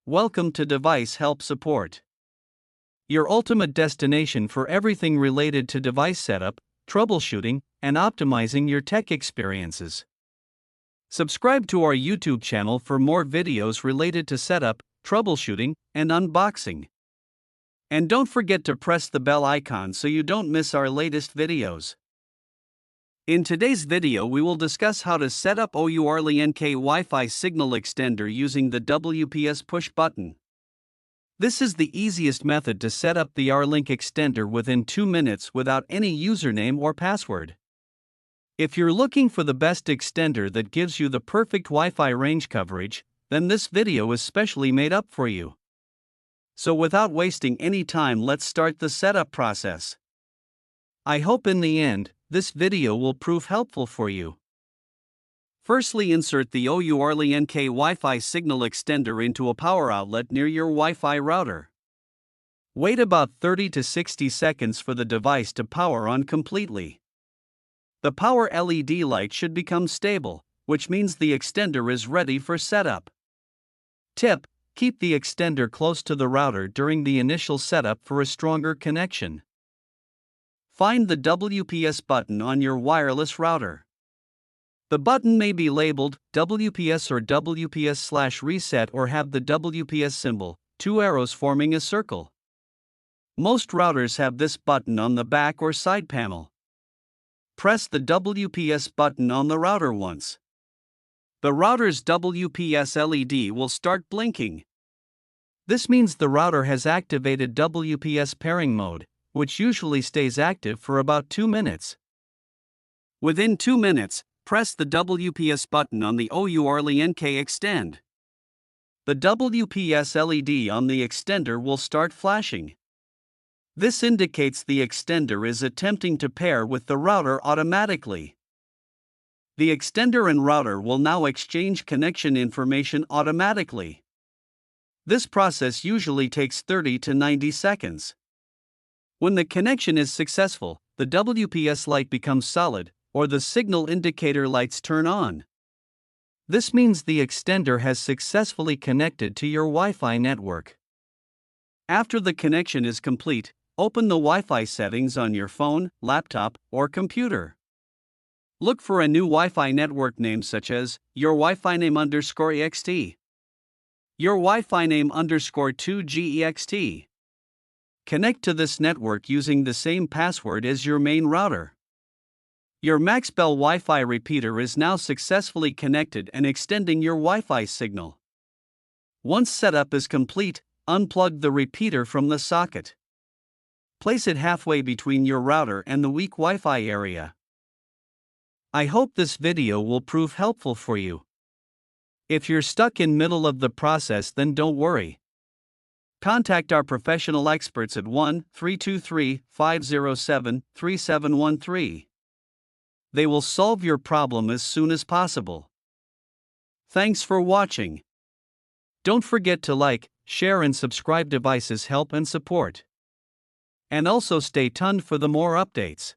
Welcome to Device Help Support, your ultimate destination for everything related to device setup, troubleshooting, and optimizing your tech experiences. Subscribe to our YouTube channel for more videos related to setup, troubleshooting, and unboxing. And don't forget to press the bell icon so you don't miss our latest videos. In today's video we will discuss how to set up OURLiNK Wi-Fi Signal Extender using the WPS push button. This is the easiest method to set up the OURLiNK extender within 2 minutes without any username or password. If you're looking for the best extender that gives you the perfect Wi-Fi range coverage, then this video is specially made up for you. So without wasting any time, let's start the setup process. I hope in the end, this video will prove helpful for you. Firstly, insert the OURLiNK Wi-Fi Signal Extender into a power outlet near your Wi-Fi router. Wait about 30 to 60 seconds for the device to power on completely. The power LED light should become stable, which means the extender is ready for setup. Tip: keep the extender close to the router during the initial setup for a stronger connection. Find the WPS button on your wireless router. The button may be labeled WPS or WPS/reset or have the WPS symbol, 2 arrows forming a circle. Most routers have this button on the back or side panel. Press the WPS button on the router once. The router's WPS LED will start blinking. This means the router has activated WPS pairing mode, which usually stays active for about 2 minutes. Within 2 minutes, press the WPS button on the OURLiNK extend. The WPS LED on the extender will start flashing. This indicates the extender is attempting to pair with the router automatically. The extender and router will now exchange connection information automatically. This process usually takes 30 to 90 seconds. When the connection is successful, the WPS light becomes solid, or the signal indicator lights turn on. This means the extender has successfully connected to your Wi-Fi network. After the connection is complete, open the Wi-Fi settings on your phone, laptop, or computer. Look for a new Wi-Fi network name such as your Wi-Fi name _ext, your Wi-Fi name _2gext. Connect to this network using the same password as your main router. Your MaxBell Wi-Fi repeater is now successfully connected and extending your Wi-Fi signal. Once setup is complete, unplug the repeater from the socket. Place it halfway between your router and the weak Wi-Fi area. I hope this video will prove helpful for you. If you're stuck in middle of the process, then don't worry. Contact our professional experts at 1-323-507-3713. They will solve your problem as soon as possible. Thanks for watching. Don't forget to like, share and subscribe. Devices Help and Support. And also stay tuned for the more updates.